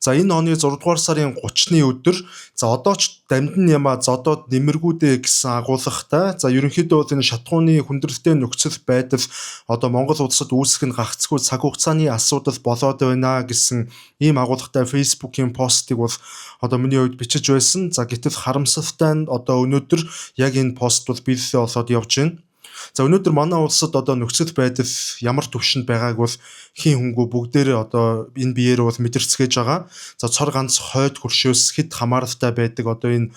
За энэ оны 6 дугаар сарын 30-ны өдөр одоо ч дамдын яма зодоод нэмэргүүдээ гэсэн агуулгатай. За ерөнхийдөө бол энэ шатхууны хүндрэлтэй нөхцөл байдал Монгол улсад үүсэх нь гагцгүй цаг хугацааны асуудал болоод байна гэсэн ийм агуулгатай Facebook-ийн постыг бол миний хувьд бичиж байсан. За гэтэл харамсалтай нь өнөөдөр яг энэ пост бол биелэлээ болоод явж байна. За өнөөдөр манай улсад нөхцөл байдал ямар түвшинд байгааг бол хийн хүнгүй бүгдээрээ энэ биеэр бол мэдэрцгээж байгаа. За цор ганц хойд хөршөөс хэд хамааралтай байдаг энэ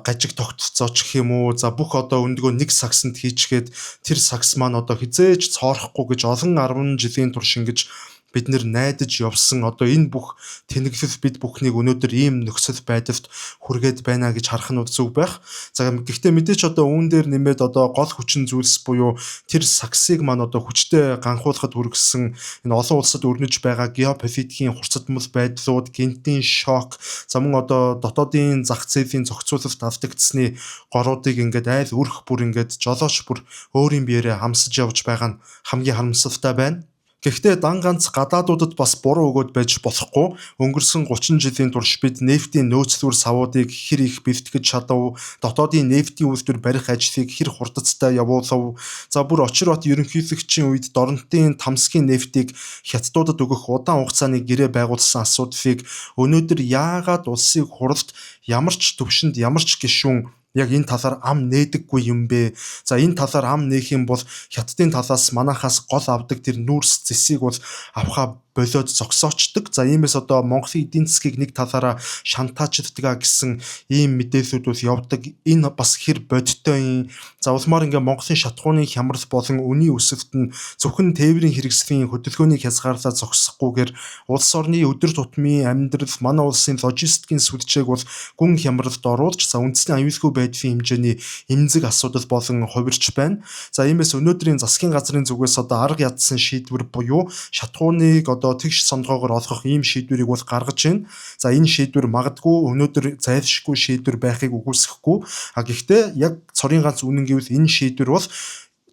гажиг тогтцооч гэх юм уу. За бүх өндгөө нэг сагсанд хийчгээд тэр сагс маань хизээж цоорохгүй гэж олон 10 жилийн турш ингэж бид нэр найдаж явсан энэ бүх тэнэглэл бид бүхнийг өнөөдөр ийм нөхцөл байдалд хүргээд байна гэж харах нь зөв байх. За гэхдээ мэдээч үүн дээр нэмээд гол хүчин зүйлс буюу тэр саксыг маань хүчтэй ганхуулахад хүргэсэн энэ олон улсад өрнөж байгаа геополитикийн хурцдмал байдлууд, гинтийн шок, за мөн дотоодын зах зээлийн зохицуулалт алдагдсны горуудыг ингээд айл өрх бүр ингээд жолооч бүр өөрийн биеэрээ хамсаж явж байгаа нь хамгийн харамсалтай байна. Гэхдээ дан ганц гадаадуудад бас буруу өгөөд байж болохгүй. Өнгөрсөн 30 жилийн турш бид нефтийн нөөцлөр савуудыг хэр их бэлтгэж чадав, дотоодын нефтийн үйлдвэр барих ажлыг хэр хурдцтай явуулав. За бүр очир бат ерөнхийлөгчийн үед дорнотын тамсгийн нефтийг хятадуудад өгөх удаан хугацааны гэрээ байгуулсан асуудлыг өнөөдөр яагаад улсын хурлд ямар ч төвшөнд ямар ч гишүүн яг энэ талаар ам нээдэггүй юм бэ? За энэ талаар ам нээх юм бол хятадын талаас манахаас гол авдаг тэр нүүрс зэсийг бол авха болоод зогсоочдөг. За иймээс Монголын эдийн засгийг нэг талаараа шантаажддаг гэсэн ийм мэдээлэлүүд бол явдаг. Энэ бас хэр бодиттой юм. За улмаар ингээ Монголын шатхууны хямрал болон үнийн өсөлт нь зөвхөн тээврийн хэрэгслийн хөдөлгөөнийг хязгаарлаа зогсохгүйгээр улс орны өдөр тутмын амьдрал, манай улсын логистикийн сүлжээг бол гүн хямралд оруулж үндэсний аюулгүй байдлын хэмжээний эмзэг асуудал болон хувирч байна. За иймээс өнөөдрийн засгийн газрын зүгээс арга ядсан шийдвэр буюу шатхууныг тэгш сонгоогоор олгох ийм шийдвэрийг бол гаргаж байна. За энэ шийдвэр магадгүй өнөөдөр зайлшгүй шийдвэр байхыг үгүйсэхгүй. Гэхдээ яг цорын ганц үнэн гэвэл энэ шийдвэр бол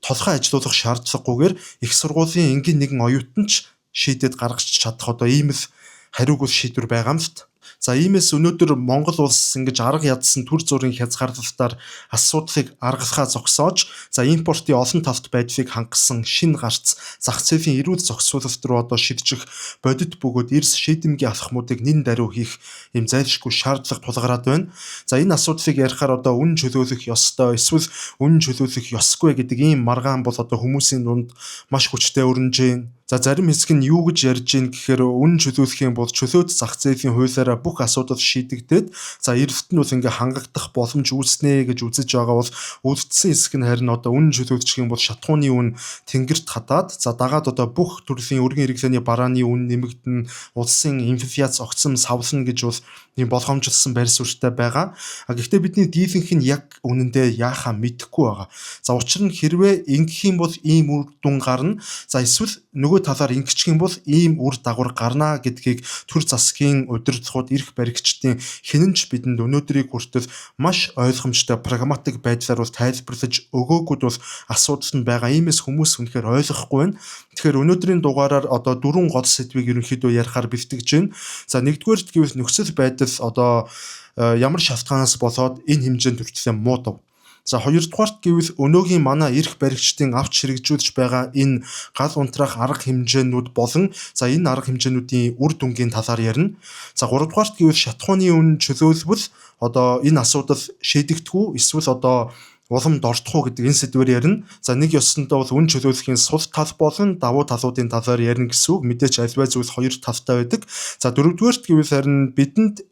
толгой ажилуулах шаардлагагүйгээр их сургуулийн энгийн нэгэн оюутан ч шийдээд гаргаж чадах ийм л хариуг шийдвэр байгаа юм л та. За иймээс өнөөдөр Монгол улс ингэж арга ядсан төр зүрийн хязгаарлалтаар асуудлыг аргалахаа зогсоож импортын олон талт байдлыг хангасан шинэ гарц зах зээлийн эрүүл зохицуулалт руу шилжих бодит бөгөөд эрс шийдэмгий алхмуудыг нэн даруй хийх юм зайлшгүй шаардлага тулгараад байна. За энэ асуудлыг ярихаар үн чөлөөлөх ёстой эсвэл үн чөлөөлөх ёсгүй гэдэг ийм маргаан бол хүмүүсийн дунд маш хүчтэй өрнөж байна. За зарим хэсэг нь юу гэж ярьж гин гэхээр үн чөлөөлөх юм бол чөлөөт зах зээлийн хуулиараа бүх асуудал шийдэгдээд эрэлт нь бол ингээ хангагдах боломж үүснэ гэж үзэж байгаа бол үлдсэн хэсэг нь харин үн чөлөөлчих юм бол шатхууны үн тэнгэрт хатаад дагаад бүх төрлийн өргөн хэрэглээний барааны үн нэмэгдэн улсын инфляц огцом савлна гэж бол ийм болгоомжлсон байр суурьтай байгаа. Гэхдээ бидний дийлэнх нь яг үнэндээ яахаа мэдэхгүй байгаа. За учир нь хэрвээ ингэх юм бол ийм үр дүн гарна. За эсвэл нөгөө талаар ингэчих юм бол ийм үр дагавар гарна гэдгийг төр засгийн удирдлагууд эрх баригчдын хинэнч бидэнд өнөөдрийг хүртэл маш ойлгомжтой прагматик байдлаар бол тайлбарлаж өгөөгүй бол асуудал нь байгаа. Иймээс хүмүүс үнэхээр ойлгохгүй байна. Тэгэхээр өнөөдрийн дугаараар 4 гол сэдвийг ерөнхийдөө ярихаар бэлтгэж байна. За нэгдүгээрт гэвэл нөхцөл байдал ямар шалтгаанаас болоод энэ хэмжээнд хүртэл муудав. За хоёрдугаарт гэвэл өнөөгийн манай эрх баригчдын авч хэрэгжүүлж байгаа энэ гал унтраах арга хэмжээнүүд болон энэ арга хэмжээнүүдийн үр дүнгийн талаар ярина. За гуравдугаарт гэвэл шатхууны үн чөлөөлбөл энэ асуудал шийдэгдэхгүй эсвэл улам дордох уу гэдэг энэ сэдвээр ярина. За нэг ёсондоо бол үн чөлөөлөхийн сул тал болон давуу талуудын талаар ярина гэсэн үг. Мэдээч альва зүйл хоёр талтай байдаг. За дөрөвдүгээрт гэвэл харин бидэнд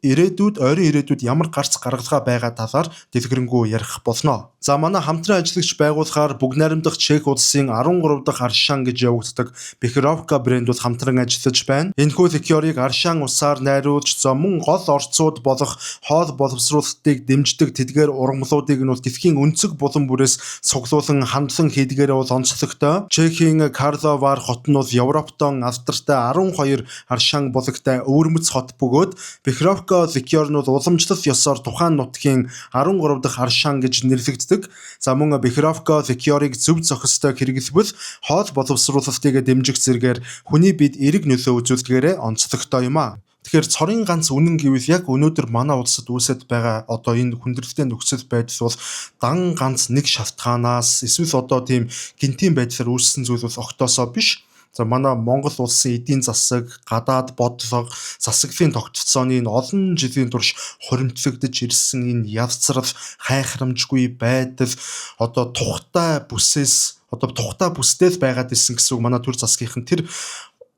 ойрын ирээдүйд ямар гарц гаргалгаа байгаа талаар дэлгэрэнгүй ярих болно. За манай хамтран ажиллагч байгууллагаар Бүгд найрамдах Чех улсын 13 дахь Аршан гэж явагддаг Бехровка брэнд бол хамтран ажиллаж байна. Энэхүү ликерийг Аршан усаар найруулж мөн гол орцууд болох хоол боловсруулалтыг дэмждэг тэдгээр ургамлуудыг нь бол дэлхийн өнцөг булан бүрээс цуглуулan хандлан хийдгээрээ бол онцлогтой. Чехийн Карловар хот нь бол Европтон алдартай 12 Аршан булагтай өвөрмөц хот бөгөөд Бехровка ликер нь бол уламжлалт ёсоор тухайн нутгийн 13 дахь Аршан гэж нэрлэгддэг. За мөн Бехровка ликерийг зөв зохистой хэрэглэвэл хоол боловсруулалтыг дэмжих зэрэгээр хүний бид эерэг нөлөө үзүүлдгээрээ онцлогтой юм а. Тэгэхээр цорын ганц үнэн гэвэл яг өнөөдөр манай улсад үүсэж байгаа одоо энэ хүндрэлтэй нөхцөл байдал бол дан ганц нэг шалтгаанаас эсвэл одоо тийм гинтийн байдлаар үүссэн зүйл бол огтосоо биш. За манай Монгол улсын эдийн засаг, гадаад бодлого, засаглалын тогтолцооны энэ олон жилийн турш хуримтлагдж ирсэн энэ явцрал, хайхрамжгүй байдал одоо тухтай бүсдээс байгаад исэн гэсэн үг манай төр засгийнхан тэр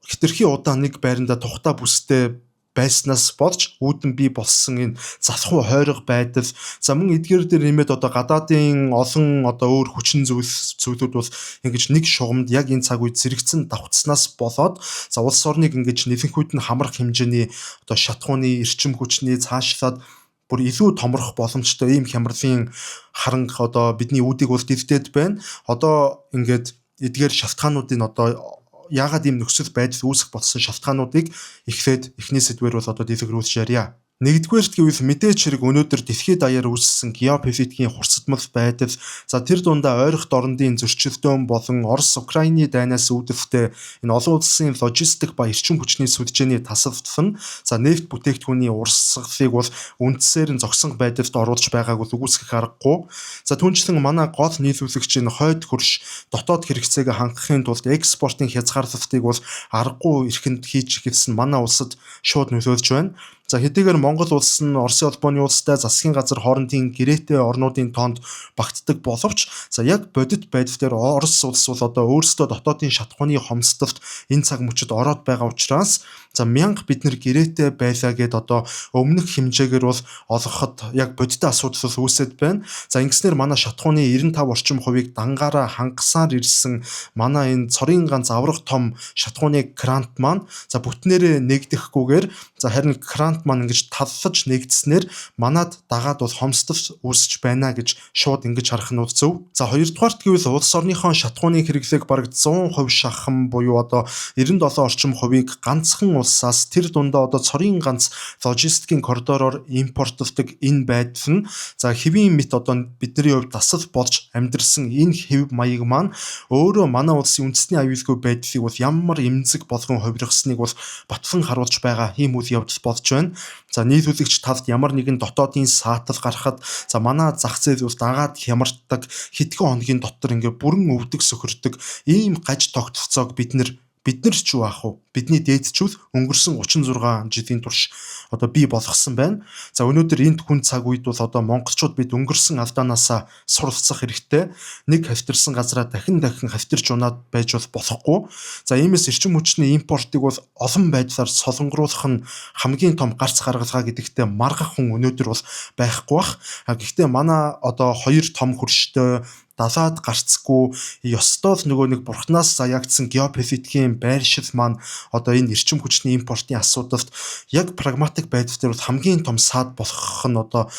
хэтэрхий удаан нэг байранда тухтай бүстэй байснаас болж үүдэн бий болсон энэ залхуу хойрог байдал за мөн эдгээр дээр нэмээд одоо гадаадын олон одоо өөр хүчин зүйлүүд бол ингэж нэг шугамд яг энэ цаг үед зэрэгцэн давхцснаас болоод за улс орныг ингэж нэлэнхүйд нь хамрах хэмжээний одоо шатхууны эрчим хүчний цаашлаад бүр илүү томрох боломжтой ийм хямралын харанх одоо бидний үүдийг бол дэрдэд байна. Одоо ингээд эдгээр шалтгаануудын одоо яагаад ийм нөхцөл байдал үүсэх болсон шалтгаануудыг эхлээд эхний сэдвээр бол одоо дэлгэрүүлж ярья. Нэгдүгээрт гэвэл мэдээж хэрэг өнөөдөр дэлхийд даяар үүссэн геополитикийн хурцдмал байдал за тэр дундаа ойрох дорндын зөрчилдөөн болон Орос Украины дайнаас үүдэлтэй энэ олон улсын логистик ба эрчим хүчний сүлжээний тасалдал нь за нефт бүтээгдэхүүний урсгалыг бол үндсээр нь зогсон байдалд оруулж байгааг бол үгүйсгэх аргагүй. За түүнчлэн манай гол нийлүүлэгчийн хойд хөрш дотоод хэрэгцээг хангахын тулд экспортын хязгаарлалтыг бол аргагүй эрхэнд хийж эхэлсэн манай улсад шууд нөлөөлж байна. За хэдийгээр Монгол улс нь Оросын улбооны улстай засгийн газар хоорондын гэрээтэй орнуудын тоонд багтдаг боловч за яг бодит байдал дээр Орос улс бол одоо өөрсдөө дотоодын шатхууны хомсдолд энэ цаг мөчид ороод байгаа учраас за мянга бид нэр гэрээтэй байлаа гэд одоо өмнөх хэмжээгээр бол олгоход яг бодит асуудал үүсэт байна. За ингэснээр манай шатхууны 95% орчим хувийг дангаараа хангасаар ирсэн манай энэ цорын ганц аврах том шатхууны крант маань за бүтнээрээ нэгдэхгүйгээр за харин крант маань ингэж таллаж нэгдснээр манад дагаад бол хомсдол үүсэж байна гэж шууд ингэж харах нь зөв. За хоёрдугаарт гэвэл улс орныхон шатхууны хэрэглээг бараг 100% шахам буюу одоо 97 орчим хувийг ганцхан улсаас тэр дундаа одоо цорын ганц логистикийн коридороор импортлдог энэ байдал нь за хэвийн мэт одоо бидний хувьд дасал болж амьдрсан энэ хэв маяг маань өөрөө манай улсын үндэсний аюулгүй байдлыг бол ямар эмзэг болгон хувиргасныг бол батлан харуулж байгаа ийм үйл явдал болж байна. За нийлүүлэгч талд ямар нэгэн дотоодын саатал гарахад за манай зах зээл бол дагаад хямардаг хэдхэн хоногийн дотор ингээ бүрэн өвдөг сөхөрдөг ийм гаж тогтолцоог бид нар ч юу аах вэ? Бидний дээдчүүл өнгөрсөн 36 жилийн турш одоо бий болгосон байна. За өнөөдөр энд хүн цаг үед бол одоо монголчууд бид өнгөрсөн алдаанаасаа суралцах хэрэгтэй. Нэг хавтарсан газараа дахин хавтарч унаад байж болохгүй. За иймээс эрчим хүчний импортыг бол олон байдлаар солонгоруулах нь хамгийн том гарц гаргалгаа гэдэгтээ маргах хүн өнөөдөр бол байхгүй бах. Гэхдээ манай одоо хоёр том хөрштэй далаад гарцгүй ёстой л нөгөө нэг бурхнаас заягдсан геополитикийн байршил маань одоо энэ эрчим хүчний импортын асуудалд яг прагматик байдал дээр бол хамгийн том саад болох нь одоо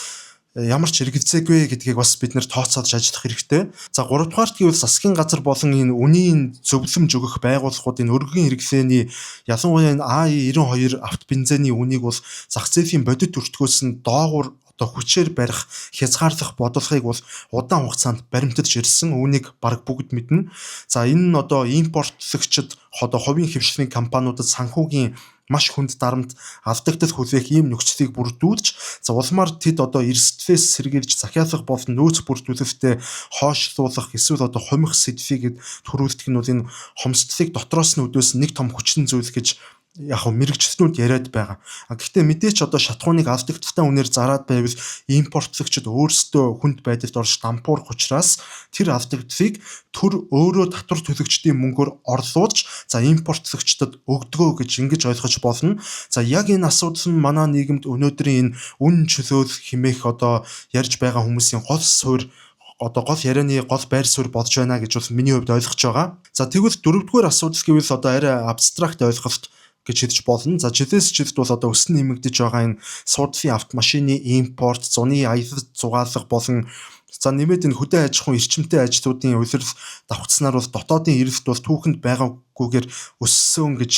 ямар ч хэрэгцээгүй гэдгийг бас бид нэр тооцоолж ажиллах хэрэгтэй. За 3 дугаарт гэвэл засгийн газар болон энэ үнийн зөвлөмж өгөх байгууллагуудын өргөн хэрэглээний ялангуяа энэ AI92 автобензиний үнийг бол зах зээлийн бодит өртгөөс нь доогуур одоо хүчээр барих хязгаарлах бодлогыг бол удаан хугацаанд баримтаж ирсэн. Үүнийг баг бүгд мэднэ. За энэ нь одоо импортлагчид одоо хувийн хвшлийн компаниудад санхүүгийн маш хүнд дарамт алдагдал хүлээх ийм нөхцөлийг бүрдүүлж за улмаар тэд одоо эрсдлээс сэргийлж захиалах болон нөөц бүрдүүлэлтэд хойшлуулах эсвэл одоо хумих сэдвийг төрүүлдэг нь бол энэ хомсдлыг дотроос нь өдөөс нэг том хүчин зүйл гэж яг мэрэгчлэнүүд яриад байгаа. Гэхдээ мэдээч одоо шатхууныг алдагдaltaй үнээр зараад байвал импортлагчид өөрсдөө хүнд байдалд орж дампуурах учраас тэр алдагдлыг төр өөрөө татвар төлөгчдийн мөнгөөр орлуулж за импортлагчдад өгдгөө гэж ингэж ойлгож болно. За яг энэ асуудал нь манай нийгэмд өнөөдрийн энэ үн чөлөөл хэмээх одоо ярьж байгаа хүмүүсийн гол суурь одоо гол ярианы гол байр суурь болж байна гэж бол миний хувьд ойлгож байгаа. За тэгвэл дөрөвдүгээр асуудал гэвэл одоо арай абстракт ойлголт гэж хэлж болно. За жилээс жилд бол одоо өснө нэмэгдэж байгаа энэ суудлын автомашины импорт, зуны аялал зугаалга болон за нэмээд энэ хөдөө аж ахуйн эрчимтэй ажлуудын улирал давхцснаар бол дотоодын эрэлт бол түүхэнд байгаагүйгээр өссөн гэж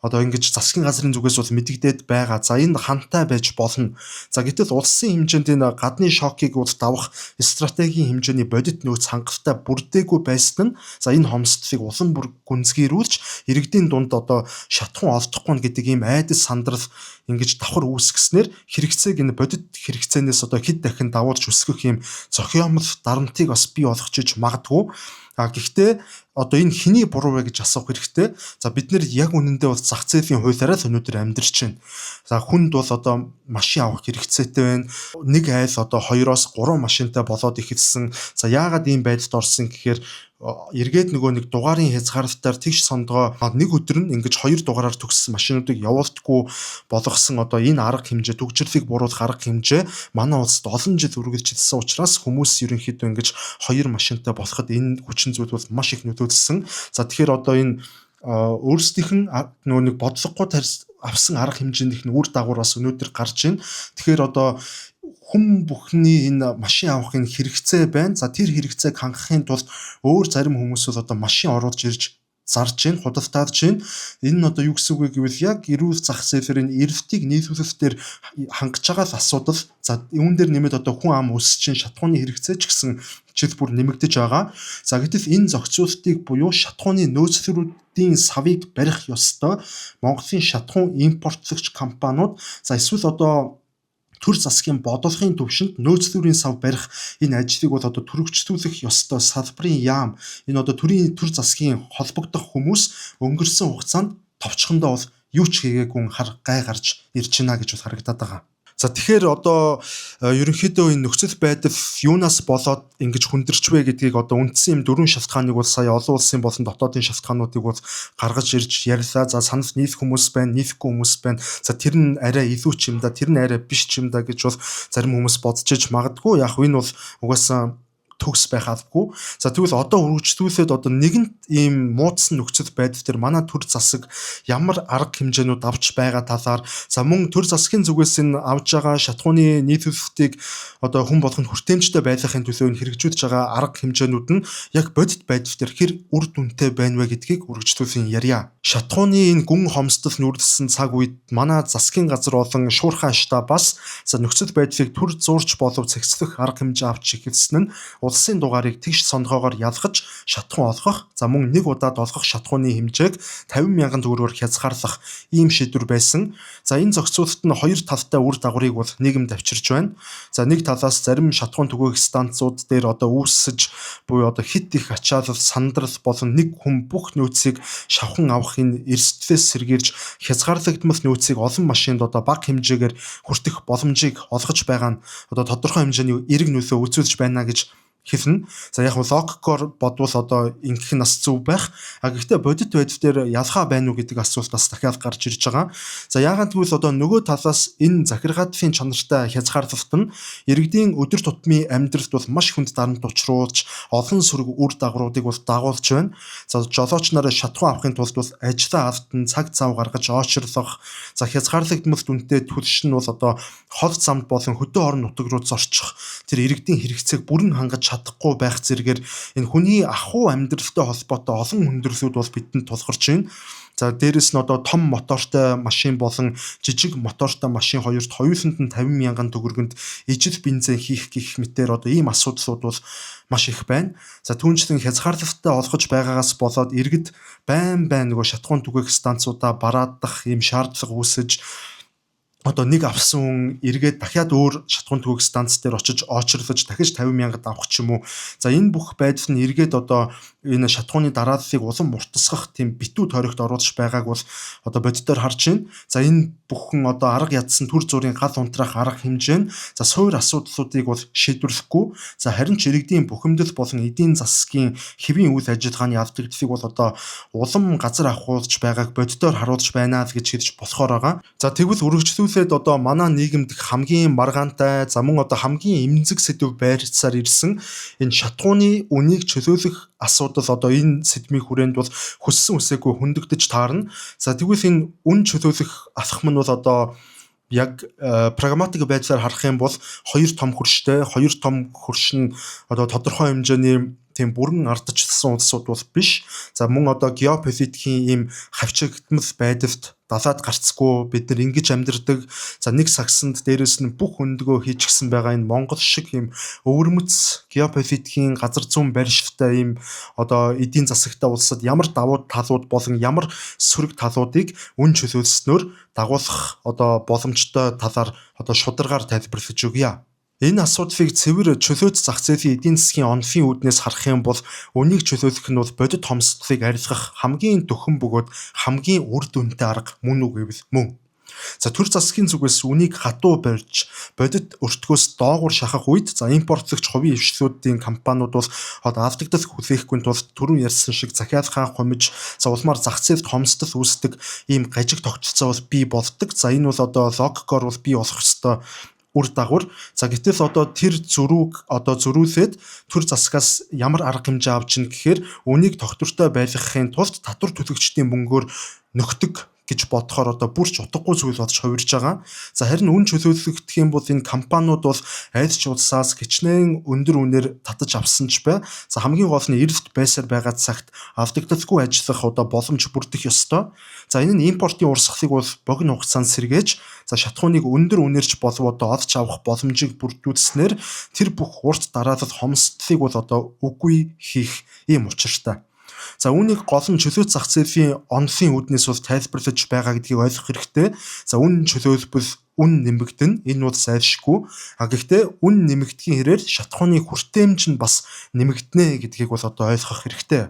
одоо ингэж засгийн газрын зүгээс бол мэдэгдээд байгаа. За энэ хантай байж болно. За гэтэл улсын хэмжээнд энэ гадны шокийг давах стратегийн хэмжээний бодит нөөц хангалттай бүрдээгүй байсан нь за энэ хомсдлыг улам бүр гүнзгийрүүлж иргэдийн дунд одоо шатхуун олдохгүй гэдэг ийм айдас сандрал ингэж давхар үүсгэснээр хэрэгцээг энэ бодит хэрэгцээнээс одоо хэд дахин давуулж өсгөх ийм зохиомл дарамтыг бас бий болгож магадгүй. Гэхдээ одоо энэ хэний буруу вэ гэж асуух хэрэгтэй. За бид нэр яг үнэндээ бол зах зээлийн хуулиараа л өнөөдөр амьдарч байна. За хүнд бол одоо машин авах хэрэгцээтэй байна. Нэг айл одоо 2-3 машинтай болоод ихэлсэн. За яагаад ийм байдалд орсон гэхээр эргээд нөгөө нэг дугаарын хязгаарлалтаар тэгш сондгоо нэг өдөр нь ингэж 2 дугаараар төгссөн машинуудыг явуулдаггүй болгосон одоо энэ арга хэмжээ төгжрлийг буруулах арга хэмжээ манай улсад олон жил үргэлжилсэн учраас хүмүүс ерөнхийдөө ингэж 2 машинтай болоход энэ хүчин зүйл бол маш их нөлөөлсөн. За тэгэхээр одоо энэ өөрсдийнх нь нөгөө нэг бодлогогүй авсан арга хэмжээних нь үр дагавар бас өнөөдөр гарч байна. Тэгэхээр одоо хүн бүхний энэ машин авахын хэрэгцээ байна. За тэр хэрэгцээг хангахын тулд өөр зарим хүмүүс бол одоо машин оруулж ирж зарж байна, худалдааж байна. Энэ нь одоо юу гэсэн үг вэ гэвэл яг эрүүл зах зээлээр энэ эрэлтийг нийлүүлэх дээр хангаж байгаа л асуудал. За үүн дээр нэмээд одоо хүн ам өсөж чинь шатхууны хэрэгцээ ч гэсэн жил бүр нэмэгдэж байгаа. За гэтэл энэ зохицуултыг буюу шатхууны нөөцлөрүүдийн савыг барих ёстой. Монголын шатхуун импортлагч компаниуд за эсвэл одоо төр засгийн бодлогын төвшөнд нөөцлөрийн сав барих энэ ажлыг бол одоо түрэгчлүүлэх ёстой салбарын яам энэ одоо төрийн төр засгийн холбогдох хүмүүс өнгөрсөн хугацаанд товчхондоо бол юу ч хийгээгүй гай гарч ирж байна гэж харагдаад байгаа. За тэгэхээр одоо ерөнхийдөө энэ нөхцөл байдал юунаас болоод ингэж хүндэрч вэ гэдгийг одоо үндсэн юм 4 шалтгааныг бол сая олон улсын болон дотоодын шалтгаануудыг бол гаргаж ирж ярьлаа. За санал нийлэх хүмүүс байна, нийлэхгүй хүмүүс байна. За тэр нь арай илүү ч юм да, тэр нь арай биш ч юм да гэж бол зарим хүмүүс бодож иж магадгүй. Яг энэ бол угаасаа төгс байх албагүй. За тэгвэл одоо үргэлжлүүлээд одоо нэгэнт ийм муудсан нөхцөл байдал дээр манай төр засаг ямар арга хэмжээнүүд авч байгаа талаар за мөн төр засгийн зүгээс энэ авж байгаа шатхууны нийтлүүлэлтийг одоо хүн болгонд хүртээмжтэй байхын төлөө хэрэгжүүлж байгаа арга хэмжээнүүд нь яг бодит байдал дээр хэр үр дүнтэй байна вэ гэдгийг үргэлжлүүлэн ярья. Шатхууны энэ гүн хомсдол нүрдсэн цаг үед манай засгийн газар болон шуурхай штабаас за нөхцөл байдлыг төр зурж болов цэгцлэх арга хэмжээ авч эхэлсэн нь улсын дугаарыг тэгш сонгоогоор ялгаж шатхуун олгох за мөн нэг удаад олгох шатхууны хэмжээг 50,000 төгрөгөөр хязгаарлах ийм шийдвэр байсан. За энэ зохицуулалт нь хоёр талтай үр дагаврыг бол нийгэмд авчирч байна. За нэг талаас зарим шатхуун түгээх станцууд дээр одоо үүсэж буюу одоо хит их ачаалал сандрал болон нэг хүн бүх нөөцийг шавхан авах энэ эрсдлээс сэргийлж хязгаарлагдмал нөөцийг олон машинд одоо бага хэмжээгээр хүртэх боломжийг олгож байгаа нь одоо тодорхой хэмжээний эерэг нөлөө үзүүлж байна гэж хэлнэ. За яг логикоор бодвол одоо ингэх нь бас зөв байх. Гэхдээ бодит байдал дээр ялгаа байна уу гэдэг асуулт бас дахиад гарч ирж байгаа. За яагаад гэвэл одоо нөгөө талаас энэ захиргаатын чанартай хязгаарлалт нь иргэдийн өдөр тутмын амьдралд бол маш хүнд дарамт учруулж олон сөрөг үр дагавруудыг бол дагуулж байна. За жолооч нараа шатхуун авахын тулд бол ажлаа алдсан цаг зав гаргаж очрлох. За хязгаарлагдмал дүнтэй төлш нь бол одоо хол замд болон хөдөө орон нутаг руу зорчих. Тэр иргэдийн хэрэгцээг бүрэн хангаж чадахгүй байх зэрэгээр энэ хүний ахуй амьдралтай холбоотой олон хүндрэлүүд бол бидэнд тулгарч байна. За дээрэс нь одоо том мотортой машин болон жижиг мотортой машин хоёрт хоёуланд нь 50,000 төгрөгөнд ижил бензин хийх гэх мэтээр одоо ийм асуудлууд бол маш их байна. За түүнчлэн хязгаарлалттай олгож байгаагаас болоод иргэд байн нөгөө шатхуун түгээх станцуудаа бараадах ийм шаардлага үүсэж одоо нэг авсан хүн эргээд дахиад өөр шатхуун түгээх станц дээр очиж очрлож дахиж 50,000 авах ч юм уу. За энэ бүх байдал нь эргээд одоо энэ шатхууны дарааллыг улам муртасгах тийм битүү тойрогт оруулж байгааг бол одоо бодитоор харж байна. За энэ бүхэн одоо арга ядсан төр зүрийн гал унтраах арга хэмжээ нь за суур асуудлуудыг бол шийдвэрлэхгүй. За харин ч иргэдийн бухимдал болон эдийн засгийн хэвийн үйл ажиллагааны алдагдлыг бол одоо улам газар ахуулж байгааг бодитоор харуулж байна л гэж хэлж болохоор байгаа. За тэгвэл үргэлжлүүлээд одоо манай нийгэмд хамгийн маргаантай за мөн одоо хамгийн эмзэг сэдв байрцаар ирсэн энэ шатхууны үнийг чөлөөлөх асуудал одоо энэ сэдвийн хүрээнд бол хүссэн үсээгүй хөндөгдөж таарна. За тэгвэл энэ үн чөлөөлөх алхам нь бол одоо яг прагматик байдлаар харах юм бол хоёр том хөрш нь одоо тодорхой хэмжээний тийм бүрэн ардч гарсан улсууд бол биш. За мөн одоо геополитикийн ийм хавчигдмал байдалд далаад гарцгүй бид нар ингэж амьдардаг. За нэг сагсанд дээрэс нь бүх өндгөө хийчихсэн байгаа энэ Монгол шиг ийм өвөрмөц геополитикийн газар зүүн барьшилтай ийм одоо эдийн засагтай улсад ямар давуу талууд болон ямар сөрөг талуудыг үн чөлөөлснөөр дагуулах одоо боломжтой талаар одоо шударгаар тайлбарлаж өгье. Энэ асуудлыг цэвэр чөлөөт зах зээлийн эдийн засгийн онфын үүднээс харах юм бол үнийг чөлөөлөх нь бол бодит хомсдлыг арилгах хамгийн төхөн бөгөөд хамгийн үр дүнтэй арга мөн үг гэвэл мөн. За төр засгийн зүгээс үнийг хатуу барьж бодит өртгөөс доогуур шахах үед за импортлогч хувийн хвшлүүдийн компаниуд бол одоо алдагдал хүлээхгүй тулд түрүү ярьсан шиг захиалах хаан хумж за улмаар зах зээлд хомсдол үүсдэг ийм гажиг тогтолцоо бол бий болдог. За энэ бол одоо логикоор бол бий болох ёстой үр дагавар. За гэтэл одоо тэр зөрүүг одоо зөрүүлээд төр засгаас ямар арга хэмжээ авч ийн гэхээр үнийг тогтвортой байлгахын тулд татвар төлөгчдийн мөнгөөр нөхдөг гэж бодохоор одоо бүр ч утгагүй зүйл болж хувирж байгаа. За харин үн чөлөөлөгдөх юм бол энэ компаниуд бол аль ч улсаас хичнээн өндөр үнээр татаж авсан ч бай. За хамгийн гол нь эрэлт байсаар байгаа цагт алдагдaltaгүй ажиллах одоо боломж бүрдэх ёстой. За энэ нь импортын урсгалыг бол богино хугацаанд сэргээж за шатхууныг өндөр үнээрч болов одоо олж авах боломжийг бүрдүүлснээр тэр бүх урт дараалал хомсдлыг бол одоо үгүй хийх ийм учиртай. За үүнийг гол нь чөлөөт зах зээлийн онлын үүднээс бол тайлбарлаж байгаа гэдгийг ойлгох хэрэгтэй. За үн чөлөөлбөл үн нэмэгдэн энэ бол зайлшгүй. Гэхдээ үн нэмэгдэхийн хэрээр шатхууны хүртээмж нь бас нэмэгдэнэ гэдгийг бол одоо ойлгох хэрэгтэй.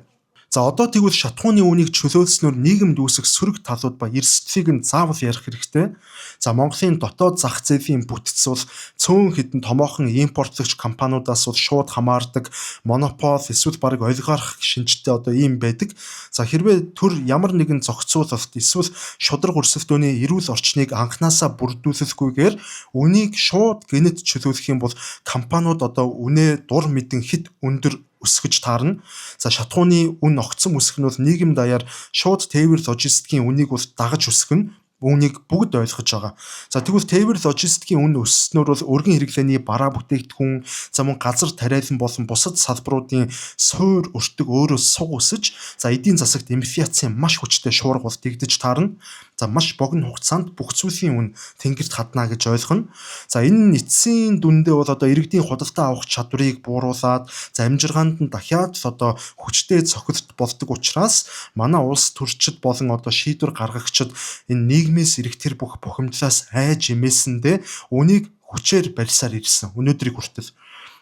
За одоо тэгвэл шатхууны үнийг чөлөөлснөөр нийгэмд үүсэх сөрөг талууд ба эрсдлийг нь заавал ярих хэрэгтэй. За Монголын дотоод зах зээлийн бүтэц бол цөөн хэдэн томоохон импортлогч компаниудаас бол шууд хамаардаг монопол эсвэл бараг олигарх шинжтэй одоо ийм байдаг. За хэрвээ төр ямар нэгэн зохицуулалт эсвэл шудраг өрсөлдөөний эрүүл орчныг анханасаа бүрдүүлэлгүйгээр үнийг шууд гэнэт чөлөөлөх юм бол компаниуд одоо үнэ дур мэдэн хит өндөр өсгөж таарна. За шатхууны үн огцом өсөх нь бол нийгэм даяар шууд тээвэр логистикийн үнийг бол дагаж өсгөнө. Үүнийг бүгд ойлгож байгаа. За тэгвэл тээвэр логистикийн үн өсснөөр бол өргөн хэрэглээний бараа бүтээгдэхүүн за мөн газар тариалан болон бусад салбаруудын суур өртөг өөрөө суг өсөж за эдийн засагт инфляцийн маш хүчтэй шуурга бол дэгдэж таарна. За маш богино хугацаанд бүх зүйлийн үн тэнгэрт хадна гэж ойлгоно. За энэ эцсийн дүндээ бол одоо иргэдийн худалдаа авах чадварыг бууруулад за амжиргаанд нь дахиад одоо хүчтэй цохилт болдог учраас манай улс төрчид болон одоо шийдвэр гаргагчид энэ нийгмээс ирэх тэр бүх бухимдлаас айж эмээсэндээ үнийг хүчээр барьсаар ирсэн өнөөдрийг хүртэл.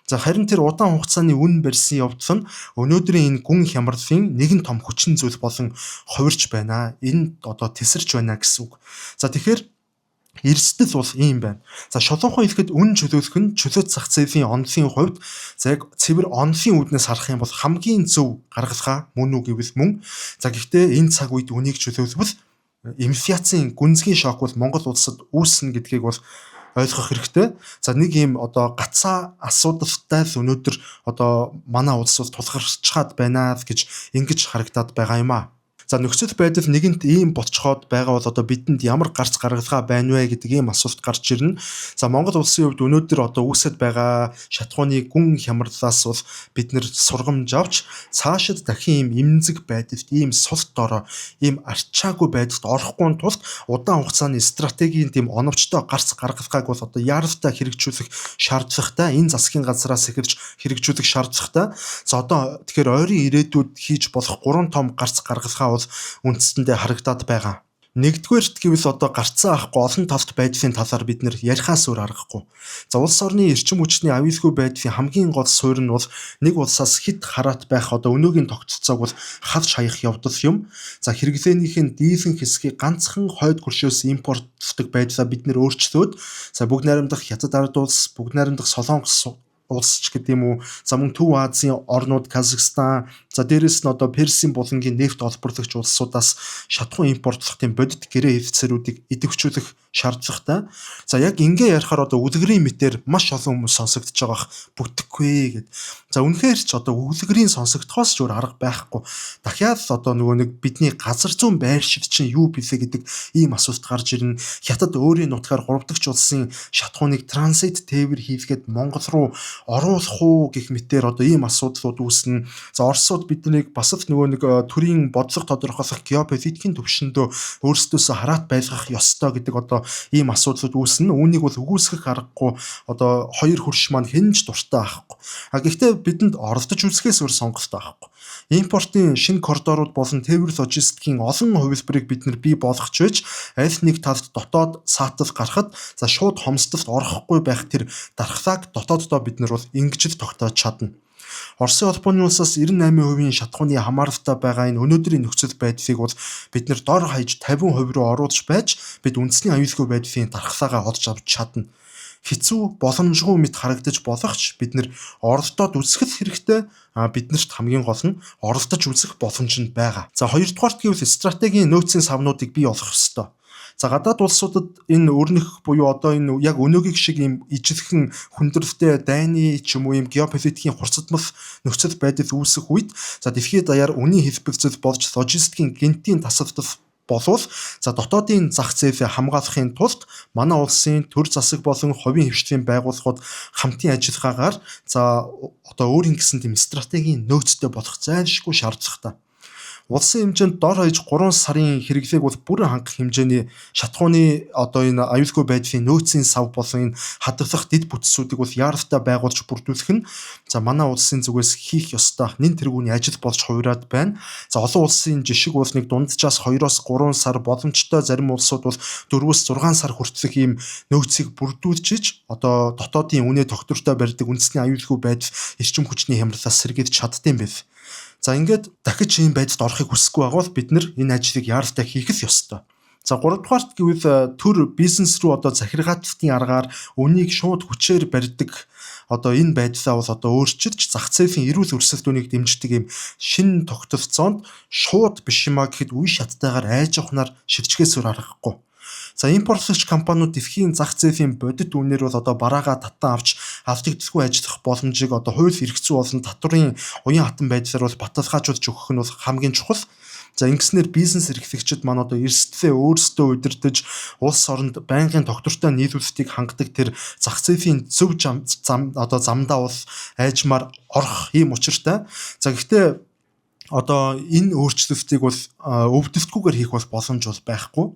За харин тэр удаан хугацааны үн барьсан явдал нь өнөөдрийн энэ гүн хямралын нэгэн том хүчин зүйл болон хувирч байна. Энэ одоо тесэрч байна гэсэн үг. За тэгэхээр эрсдэл бол ийм байна. За шолоохон хэлэхэд үн чөлөөлөх нь чөлөөт зах зээлийн онлын хувьд за яг цэвэр онлын үүднээс харах юм бол хамгийн зөв гаргалгаа мөн үү гэвэл мөн. За гэхдээ энэ цаг үед үнийг чөлөөлбөл инфляцийн гүнзгий шок бол Монгол улсад үүснэ гэдгийг бол ойлгох хэрэгтэй. За нэг ийм одоо гацаа асуудалтай л өнөөдөр одоо манай улс бол тулгарчаад байна гэж ингэж харагдаад байгаа юм аа. За нөхцөл байдал нэгэнт ийм болцоход байгаа бол одоо бидэнд ямар гарц гаргалгаа байна вэ гэдэг ийм асуулт гарч ирнэ. За Монгол улсын хувьд өнөөдөр одоо үүсэт байгаа шатхууны гүн хямралаас бол бид нэр сургамж авч цаашид дахин ийм эмзэг байдалд ийм султ дорой ийм арчаагүй байдалд орохгүй тулд удаан хугацааны стратегийн тийм оновчтой гарц гаргалгааг бол одоо яаралтай хэрэгжүүлэх шаардлагатай энэ засгийн газраас эхэлж хэрэгжүүлэх шаардлагатай. За одоо тэгэхээр ойрын ирээдүйд хийж болох 3 том гарц гаргалгаа үндэстэндээ харагдаад байгаа. Нэгдүгээрт гэвэл одоо гарцаа авахгүй олон талт байдлын талаар бид нэр ярихаас өөр аргагүй. За улс орны эрчим хүчний аюулгүй байдлын хамгийн гол суурь нь бол нэг улсаас хит хараат байх одоо өнөөгийн тогтолцоог бол халж хаях явдал юм. За хэрэглээнийхэн дийлэн хэсгийг ганцхан хойд хөршөөс импортлдог байдлаа бид нэр өөрчлөөд за бүгд найрамдах Хятад ард улс, бүгд найрамдах Солонгос улс ч гэдэг юм уу. За мөн Төв Азийн орнууд Казахстан, за дээрэс нь одоо Персийн булангийн нефт олборлагч улсуудаас шатхуун импортлох тийм бодит гэрээ хэвцэрүүдийг идэвхжүүлэх шаардлагатай. За яг ингээ ярихаар одоо үлгэрийн мэтэр маш олон хүмүүс сонсогдож байгаа бүтэхгүй гэд. За үнэхээр ч одоо үлгэрийн сонсогдохоос ч өөр арга байхгүй. Дахиад л одоо нөгөө нэг бидний газар зүүн байршид чинь юу билээ гэдэг ийм асуулт гарч ирнэ. Хятад өөрийн нутгаар 3 дахь улсын шатхууныг транзит тээвэр хийлгээд Монгол руу оруулах уу гэх мэтээр одоо ийм асуудлууд үүснэ. За Оросууд асуудлууд биднийг бас л нөгөө нэг төрийн бодлого тодорхойлох геополитикийн төвшөндөө өөрсдөөсөө хараат байлгах ёстой гэдэг ийм асуудлууд үүснэ. Үүнийг бол үгүйсгэх аргагүй хоёр хөрш маань хэн ч дуртай байхгүй. Гэхдээ бидэнд оролдож үзэхээс өөр сонголт байхгүй. Импортын шинэ коридорууд болон тээвэр логистикийн олон хувилбарыг бид нар бий болгох ч аль нэг талд дотоод саатал гарахад шууд хомсдолд орохгүй байх тэр дархлааг дотооддоо бид нар бол ингэж л тогтоож чадна. Оросын улбаны улсаас 98% шатахууны хамааралтай байгаа энэ өнөөдрийн нөхцөл байдлыг бол бид нар дор хаяж 50% руу оруулж байж бид үндэсний аюулгүй байдлын дархлаагаа олж авч чадна. Хэцүү боломжгүй мэт харагдаж болох ч бид нар оролдоод үзэх хэрэгтэй. Биднэрт хамгийн гол нь оролдож үзэх боломж нь байгаа. За хоёрдугаарт гэвэл стратегийн нөөцийн савнуудыг бий болгох хэрэгтэй. За гадаад улсуудад энэ өрнөх буюу энэ яг өнөөгийн шиг ийм ижилхэн хүндрэлтэй дайны ч юм уу ийм геополитикийн хурцдмал нөхцөл байдал үүсэх үед дэлхийд даяар үнийн хэлбэлцэл болж логистикийн гэнтийн тасалдал болвол дотоодын зах зээлээ хамгаалахын тулд манай улсын төр засаг болон хувийн хвшлийн байгууллагууд хамтын ажиллагаагаар өөрийн гэсэн тийм стратегийн нөөцтэй болох зайлшгүй шаардлагатай. Улсын хэмжээнд дор хаяж 3 сарын хэрэглээг бол бүрэн хангах хэмжээний шатахууны энэ аюулгүй байдлын нөөцийн сав болон энэ хадгалах дэд бүтцүүдийг бол яаралтай байгуулж бүрдүүлэх нь манай улсын зүгээс хийх ёстой нэн тэргүүний ажил болж хувираад байна. Олон улсын жишг бол нэг дунджаас 2-3 сар боломжтой, зарим улсууд бол 4-6 сар хүртэлх ийм нөөцийг бүрдүүлж дотоодын үнэ тогтвортой барьдаг үндэсний аюулгүй байдал эрчим хүчний хямралаас сэргийж чаддсан байв. Ингээд дахиж ийм байдалд орохыг хүсэхгүй байгаа бол бид нар энэ ажлыг яаралтай хийх л ёстой. 3 дугаарт гэвэл төр бизнес рүү захиргаалтын аргаар үнийг шууд хүчээр барьдаг энэ байдлаа бол өөрчилж зах зээлийн эрүүл өрсөлдөөнийг дэмждэг ийм шинэ тогтолцоонд шууд биш юмаа гэхэд үе шаттайгаар айж явахнаар шилжихээсээр аргагүй. Импортлагч компаниуд дэлхийн зах зээлийн бодит үнээр бол бараагаа татан авч алдагдaltaгүй ажиллах боломжийг хууль эрх зүй болон татварын уян хатан байдлаар бол баталгаажуулж өгөх нь бол хамгийн чухал. Ингэснээр бизнес эрхлэгчид маань эрсдлээ өөрсдөө удирдах, улс оронд байнгын тогтвортой нийлүүлэлтийг хангадаг тэр зах зээлийн зөв замдаа бол айжмаар орох ийм учиртай. Гэхдээ энэ өөрчлөлтийг бол өвдөлтгүйгээр хийх бол боломж бол байхгүй.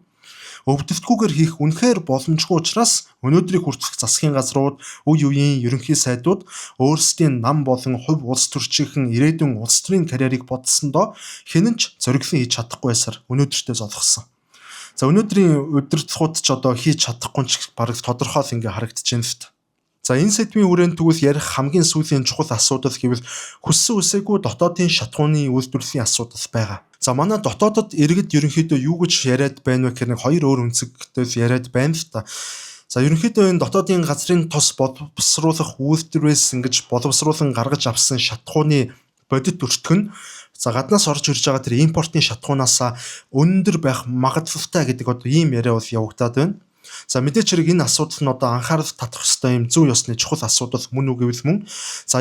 Өвдөлтгүйгээр хийх үнэхээр боломжгүй учраас өнөөдрийг хүртэлх засгийн газрууд, үе үеийн ерөнхий сайдууд өөрсдийн нам болон хувь улс төрчийнхэн ирээдүйн улс төрийн карьерийг бодсондоо хинэн ч зориглон хийж чадахгүй байсаар өнөөдөртөө золгосон. Өнөөдрийн удирдлагууд ч хийж чадахгүй ч бараг тодорхой л харагдаж байна л та. Энэ сэдвийн хүрээнд тэгвэл ярих хамгийн сүүлийн чухал асуудал гэвэл хүссэн үсээгүй дотоодын шатахууны үйлдвэрлэлийн асуудал байгаа. Манай дотоодод иргэд ерөнхийдөө юу гэж яриад байна вэ гэхээр хоёр өөр үнцэгтэй яриад байна л та. Ерөнхийдөө энэ дотоодын газрын тос боловсруулах үйлдвэрээс ингэж боловсруулан гаргаж авсан шатахууны бодит өртгөн гаднаас орж ирж байгаа тэр импортын шатахуунаас өндөр байх магадлалтай гэдэг ийм яриа бол явагдаад байна. Мэдээч хэрэг энэ асуудал нь анхаарал татах ёстой юм зүй ёсны чухал асуудал мөн үг гэвэл мөн.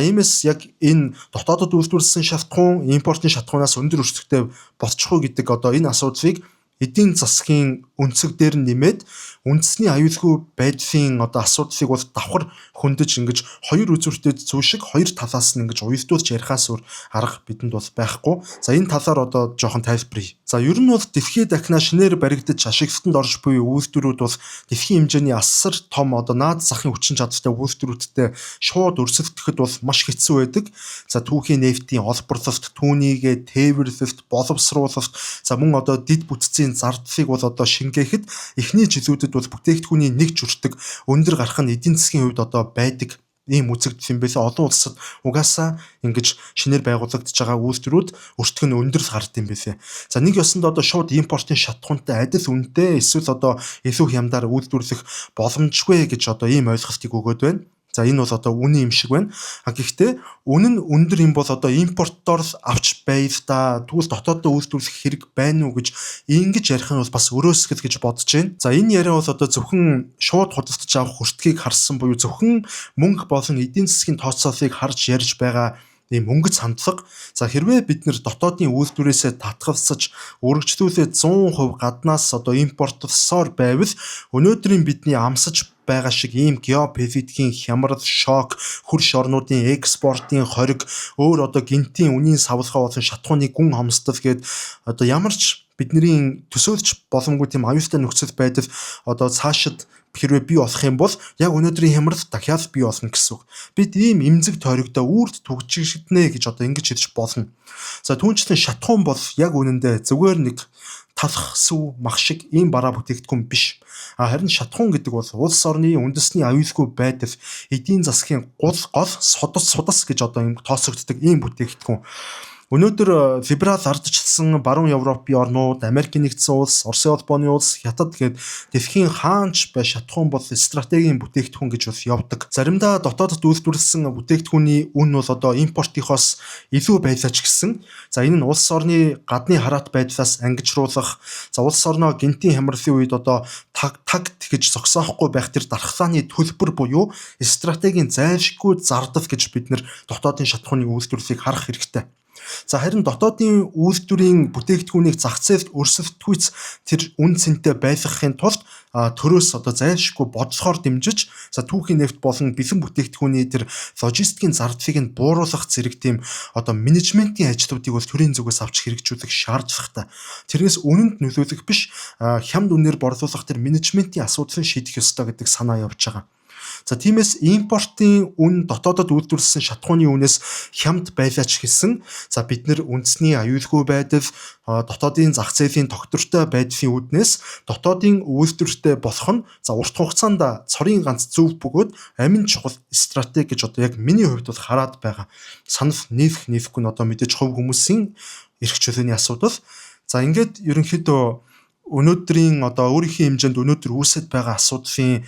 Иймээс яг энэ дотоодод үйлдвэрлэсэн шатахуун импортын шатахуунаас өндөр өртөгтэй болчихоо гэдэг энэ асуудлыг эдийн засгийн өнцөг дээр нэмээд үндэсний аюулгүй байдлын асуудлыг бол давхар хөндөж ингэж хоёр үзүүртэй зүй шиг хоёр талаас нь ингэж уялдуулж ярихаас өөр арга бидэнд бол байхгүй. Энэ талаар жоохон тайлбарыг. Ер нь бол дэлхийд дахина шинээр баригдаж ашиглалтанд орж буй үйлдвэрүүд бол дэлхийн хэмжээний асар том наад захын хүчин чадалтай үйлдвэрүүдтэй шууд өрсөлдөхэд бол маш хэцүү байдаг. Түүхийн нефтийн олборлолт, түүнийгээ тээвэрлэлт, боловсруулалт, мөн дид бүтцийн зардлыг бол шингээхэд эхний жилүүдэд бол бүтээгдэхүүний нэг журтаг өндөр гарах нь эдийн засгийн хувьд байдаг ийм үзэгдэл юм байлаа. Олон улсад угаасаа ингэж шинээр байгуулагдж байгаа үйлдвэрүүд өртөг нь өндөр л гард юм байлээ. Нэг ёсонд шууд импортын шатахуунтай адил үнэтэй эсвэл илүү хямдаар үйлдвэрлэх боломжгүй гэж ийм ойлголтыг өгөөд байна. Энэ бол үнэн юм шиг байна. Гэхдээ үнэн нь өндөр юм бол импортоор л авч байв та. Тэгвэл дотооддоо үйлдвэрлэх хэрэг байна уу гэж ингэж ярих нь бол бас өрөөсгөл гэж бодож байна. Энэ яриа бол зөвхөн шууд худалдаж авах хүртгийг харсан буюу зөвхөн мөнгө болон эдийн засгийн тооцоолыг харж ярьж байгаа ийм өнгөц хандлага. Хэрвээ бид нэр дотоодын үйлдвэрээсээ татгалзаж үргэлжлүүлээд 100% гаднаас импортлсоор байвал өнөөдрийн бидний амсаж байгаа шиг ийм геополитикийн хямрал, шок, хөрш орнуудын экспортын хориг, өөр одоо гинтийн үнийн савлгаа болсон шатхууны гүн хомсдол гээд одоо ямар ч бидний төсөөлж боломгүй тийм аюултай нөхцөл байдал одоо цаашид хэрвээ бий болох юм бол яг өнөөдрийн хямрал дахиад бий болно гэсэн үг. Бид ийм эмзэг тойрогтой үрд түгжигднэ гэж одоо ингэж хэлж болно. За түүнчлэн шатхуун бол яг үнэндээ зүгээр нэг талах сүв мах шиг ийм бараа бүтээгдэхүүн биш. Харин шатхуун гэдэг бол улс орны үндэсний аюулгүй байдал, эдийн засгийн гол судас гэж одоо юм тооцогддог ийм бүтээгдэхүүн. Өнөөдөр либерал ардчилсан баруун Европын орнууд, Америкийн нэгдсэн улс, Оросын улбооны улс, Хятад гээд дэлхийн хаанч бай шатхуун бол стратегийн бүтээгдэхүүн гэж бол явдаг. Заримдаа дотоодд үйлдвэрлэсэн бүтээгдэхүүний үн бол одоо импортынхоос илүү байлаа ч гэсэн за энэ нь улс орны гадны хараат байдлаас ангижруулах, за улс орноо гинтийн хямралын үед одоо таг гэж зогсоохгүй байх тэр дархлааны төлбөр буюу стратегийн зайлшгүй зардал гэж бид нэр дотоодын шатхууны үйлдвэрлэлийг харах хэрэгтэй. За харин дотоодын үйлдвэрийн бүтээгдэхүүнийг зах зээлд өрсөлдөхүйц тэр үн цэнтэй байлгахын тулд төрөөс одоо зайлшгүй бодлохоор дэмжиж за түүхийн нефт болон бэлэн бүтээгдэхүүний тэр логистикийн зардлыг нь бууруулах зэрэг тийм одоо менежментийн ажлуудыг бол төрийн зүгээс авч хэрэгжүүлэх шаардлагатай. Тэрнээс үнэнд нөлөөлөх биш хямд үнээр борлуулах тэр менежментийн асуудлыг шийдэх ёстой гэдэг санаа явж байгаа. За тиймээс импортын үн дотоодод үйлдвэрлэсэн шатхууны үнээс хямд байлаач гэсэн за бид нэр үндэсний аюулгүй байдал дотоодын зах зээлийн тогтвортой байдлын үүднээс дотоодын үйлдвэртэй болох нь за урт хугацаанд цорын ганц зөв бөгөөд амин чухал стратеги гэж одоо яг миний хувьд бол хараад байгаа. Санал нийлэхгүй нь одоо мэдээж хувь хүмүүсийн эрх чөлөөний асуудал. За ингээд ерөнхийдөө өнөөдрийн одоо өөрийнхөө хэмжээнд өнөөдөр үүсэж байгаа асуудлын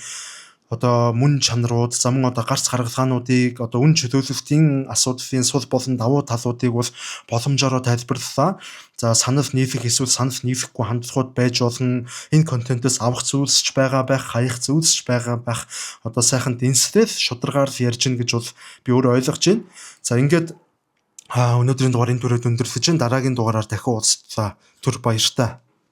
одоо мөн чанарууд, за мөн одоо гарц гаргалгаануудыг одоо үн чөлөөлөлтийн асуудлын сул болон давуу талуудыг бол боломжоор тайлбарлалаа. За санал нийлэх эсвэл санал нийлэхгүй хандлагууд байж болно. Энэ контентоос авах зүйлсч байгаа байх, хаях зүйлсч байгаа байх. Одоо сайхан дэнслэл шударгаар л ярьж гин гэж бол би өөрөө ойлгож байна. За ингээд өнөөдрийн дугаар энэ төрөйд өндөрлөж, дараагийн дугаараар дахин уулзлаа. Түр баяртай.